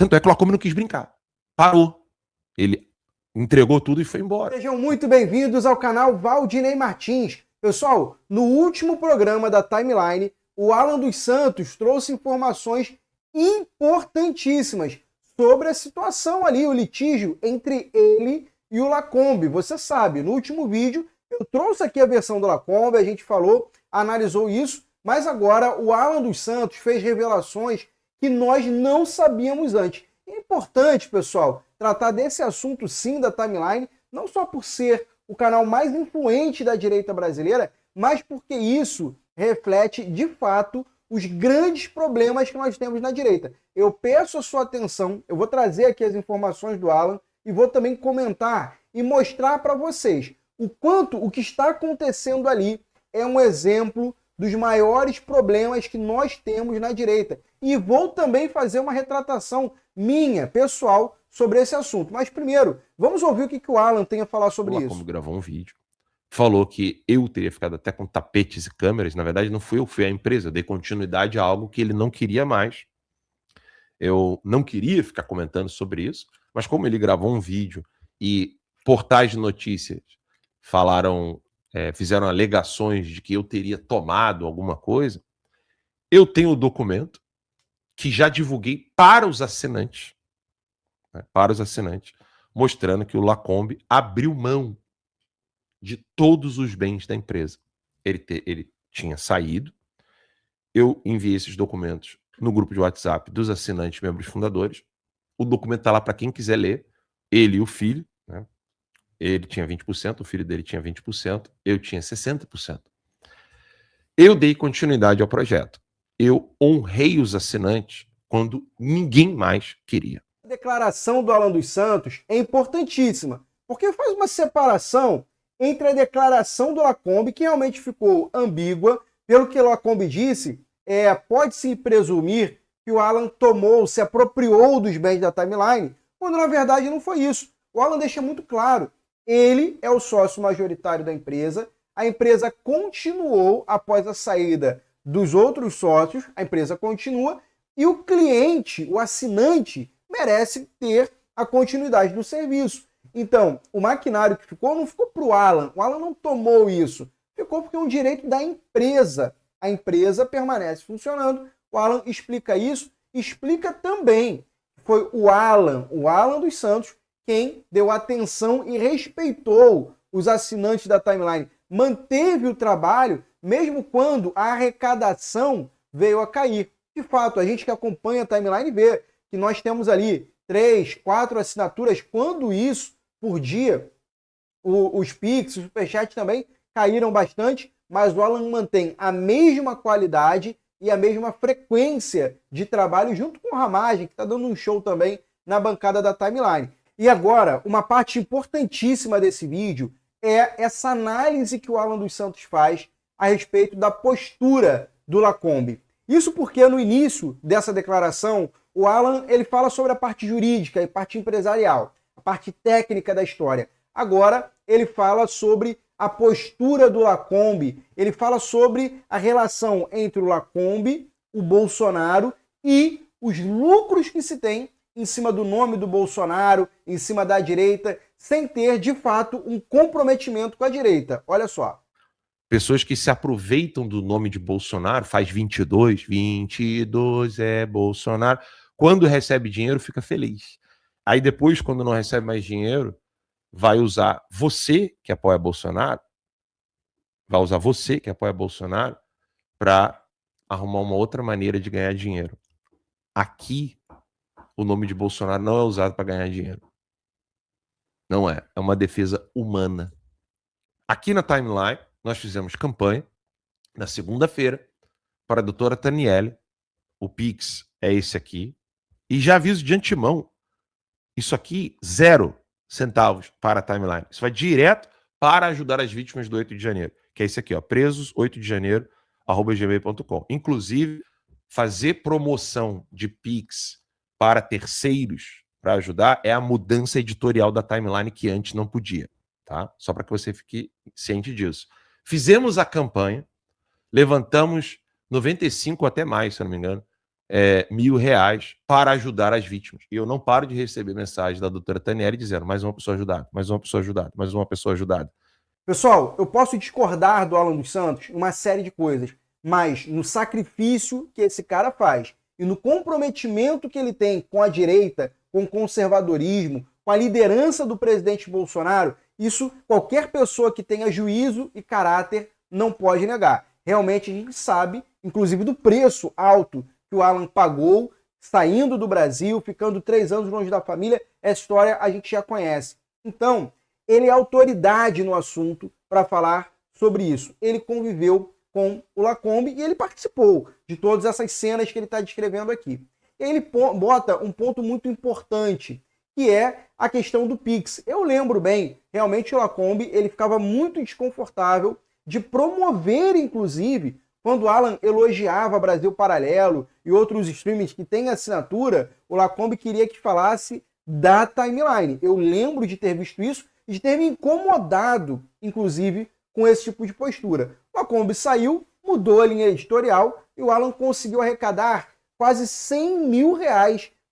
Tanto é que o Lacombe não quis brincar. Parou. Ele entregou tudo e foi embora. Sejam muito bem-vindos ao canal Valdinei Martins. Pessoal, no último programa da Timeline, o Alan dos Santos trouxe informações importantíssimas sobre a situação ali, o litígio entre ele e o Lacombe. Você sabe, no último vídeo eu trouxe aqui a versão do Lacombe, a gente falou, analisou isso, mas agora o Alan dos Santos fez revelações que nós não sabíamos antes. É importante, pessoal, tratar desse assunto sim da Timeline, não só por ser o canal mais influente da direita brasileira, mas porque isso reflete, de fato, os grandes problemas que nós temos na direita. Eu peço a sua atenção, eu vou trazer aqui as informações do Alan e vou também comentar e mostrar para vocês o quanto o que está acontecendo ali é um exemplo dos maiores problemas que nós temos na direita. E vou também fazer uma retratação minha, pessoal, sobre esse assunto. Mas primeiro, vamos ouvir o que o Alan tem a falar sobre isso. Como gravou um vídeo, falou que eu teria ficado até com tapetes e câmeras. Na verdade, não fui eu, fui a empresa. Eu dei continuidade a algo que ele não queria mais. Eu não queria ficar comentando sobre isso, mas como ele gravou um vídeo e portais de notícias falaram, fizeram alegações de que eu teria tomado alguma coisa, eu tenho o documento que já divulguei para os assinantes, mostrando que o Lacombe abriu mão de todos os bens da empresa. Ele tinha saído, eu enviei esses documentos no grupo de WhatsApp dos assinantes, membros fundadores. O documento está lá para quem quiser ler, ele e o filho, né? Ele tinha 20%, o filho dele tinha 20%, eu tinha 60%. Eu dei continuidade ao projeto. Eu honrei os assinantes quando ninguém mais queria. A declaração do Alan dos Santos é importantíssima, porque faz uma separação entre a declaração do Lacombe, que realmente ficou ambígua. Pelo que o Lacombe disse, pode-se presumir que o Alan tomou, se apropriou dos bens da Timeline, quando na verdade não foi isso. O Alan deixa muito claro, ele é o sócio majoritário da empresa, a empresa continuou após a saída dos outros sócios, a empresa continua, e o cliente, o assinante, merece ter a continuidade do serviço. Então, o maquinário que ficou, não ficou para o Alan não tomou isso, ficou porque é um direito da empresa. A empresa permanece funcionando, o Alan explica isso, explica também que foi o Alan dos Santos, quem deu atenção e respeitou os assinantes da Timeline, manteve o trabalho, mesmo quando a arrecadação veio a cair. De fato, a gente que acompanha a Timeline vê que nós temos ali 3, 4 assinaturas, quando isso, por dia, os Pix, os Superchat também caíram bastante, mas o Alan mantém a mesma qualidade e a mesma frequência de trabalho junto com o Ramagem, que está dando um show também na bancada da Timeline. E agora, uma parte importantíssima desse vídeo é essa análise que o Alan dos Santos faz a respeito da postura do Lacombe. Isso porque no início dessa declaração, o Alan ele fala sobre a parte jurídica e parte empresarial, a parte técnica da história. Agora ele fala sobre a postura do Lacombe, ele fala sobre a relação entre o Lacombe, o Bolsonaro e os lucros que se tem em cima do nome do Bolsonaro, em cima da direita, sem ter, de fato, um comprometimento com a direita. Olha só. Pessoas que se aproveitam do nome de Bolsonaro, faz 22 é Bolsonaro. Quando recebe dinheiro, fica feliz. Aí depois, quando não recebe mais dinheiro, vai usar você que apoia Bolsonaro, para arrumar uma outra maneira de ganhar dinheiro. Aqui, o nome de Bolsonaro não é usado para ganhar dinheiro. Não é. É uma defesa humana. Aqui na Timeline, nós fizemos campanha na segunda-feira para a doutora Taniele. O Pix é esse aqui. E já aviso de antemão, isso aqui, 0 centavos para a Timeline. Isso vai direto para ajudar as vítimas do 8 de janeiro. Que é esse aqui, ó, presos 8 de janeiro, @gmail.com. Inclusive, fazer promoção de Pix para terceiros para ajudar é a mudança editorial da Timeline que antes não podia, tá? Só para que você fique ciente disso. Fizemos a campanha, levantamos 95 até mais, se eu não me engano, R$ 1.000 para ajudar as vítimas. E eu não paro de receber mensagens da doutora Taniele dizendo mais uma pessoa ajudada, mais uma pessoa ajudada, mais uma pessoa ajudada. Pessoal, eu posso discordar do Alan dos Santos em uma série de coisas, mas no sacrifício que esse cara faz e no comprometimento que ele tem com a direita, com o conservadorismo, com a liderança do presidente Bolsonaro, isso qualquer pessoa que tenha juízo e caráter não pode negar. Realmente a gente sabe, inclusive do preço alto que o Alan pagou, saindo do Brasil, ficando 3 anos longe da família, essa história a gente já conhece. Então, ele é autoridade no assunto para falar sobre isso. Ele conviveu com o Lacombe e ele participou de todas essas cenas que ele está descrevendo aqui. E ele bota um ponto muito importante, que é a questão do Pix. Eu lembro bem, realmente o Lacombe ele ficava muito desconfortável de promover, inclusive, quando o Alan elogiava Brasil Paralelo e outros streamings que têm assinatura, o Lacombe queria que falasse da timeline. Eu lembro de ter visto isso e de ter me incomodado, inclusive, com esse tipo de postura. O Lacombe saiu, mudou a linha editorial e o Alan conseguiu arrecadar quase R$100 mil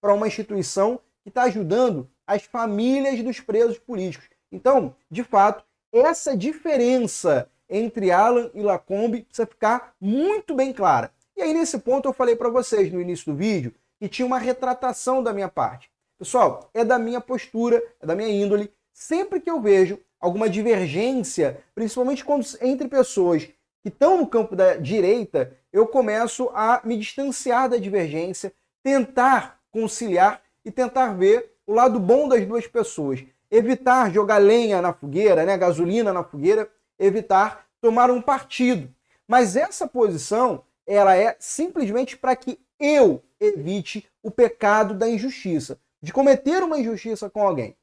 para uma instituição que está ajudando as famílias dos presos políticos. Então, de fato, essa diferença entre Alan e Lacombe precisa ficar muito bem clara. E aí, nesse ponto, eu falei para vocês no início do vídeo que tinha uma retratação da minha parte. Pessoal, é da minha postura, é da minha índole. Sempre que eu vejo alguma divergência, principalmente entre pessoas que estão no campo da direita, eu começo a me distanciar da divergência, tentar conciliar e tentar ver o lado bom das duas pessoas. Evitar jogar lenha na fogueira, né, gasolina na fogueira, evitar tomar um partido. Mas essa posição, ela é simplesmente para que eu evite o pecado da injustiça, de cometer uma injustiça com alguém.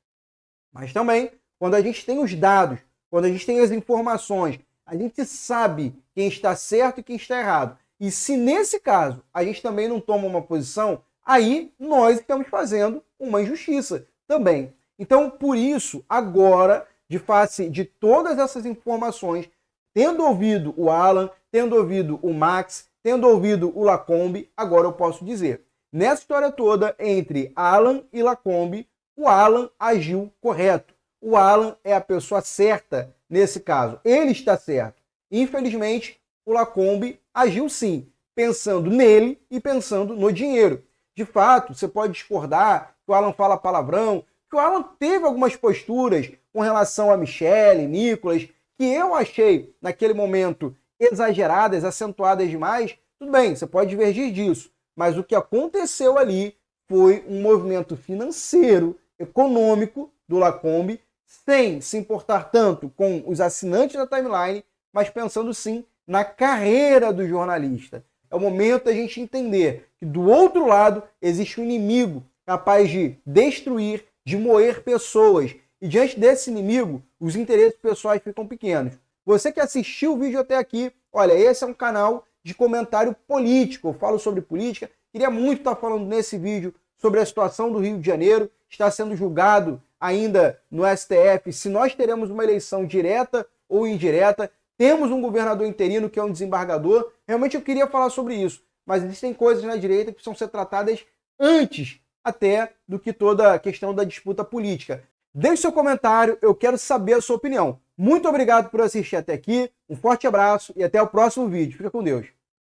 Mas também, quando a gente tem os dados, quando a gente tem as informações, a gente sabe quem está certo e quem está errado. E se nesse caso a gente também não toma uma posição, aí nós estamos fazendo uma injustiça também. Então, por isso, agora, de face de todas essas informações, tendo ouvido o Alan, tendo ouvido o Max, tendo ouvido o Lacombe, agora eu posso dizer, nessa história toda, entre Alan e Lacombe, o Alan agiu correto. O Alan é a pessoa certa nesse caso. Ele está certo. Infelizmente, o Lacombe agiu sim, pensando nele e pensando no dinheiro. De fato, você pode discordar que o Alan fala palavrão, que o Alan teve algumas posturas com relação a Michele, Nicolas, que eu achei, naquele momento, exageradas, acentuadas demais. Tudo bem, você pode divergir disso. Mas o que aconteceu ali foi um movimento financeiro, econômico do Lacombe, sem se importar tanto com os assinantes da timeline, mas pensando sim na carreira do jornalista. É o momento da gente entender que do outro lado existe um inimigo capaz de destruir, de moer pessoas. E diante desse inimigo, os interesses pessoais ficam pequenos. Você que assistiu o vídeo até aqui, olha, esse é um canal de comentário político. Eu falo sobre política. Queria muito estar falando nesse vídeo sobre a situação do Rio de Janeiro. Está sendo julgado ainda no STF se nós teremos uma eleição direta ou indireta. Temos um governador interino que é um desembargador. Realmente eu queria falar sobre isso. Mas existem coisas na direita que precisam ser tratadas antes até do que toda a questão da disputa política. Deixe seu comentário, eu quero saber a sua opinião. Muito obrigado por assistir até aqui, um forte abraço e até o próximo vídeo. Fica com Deus.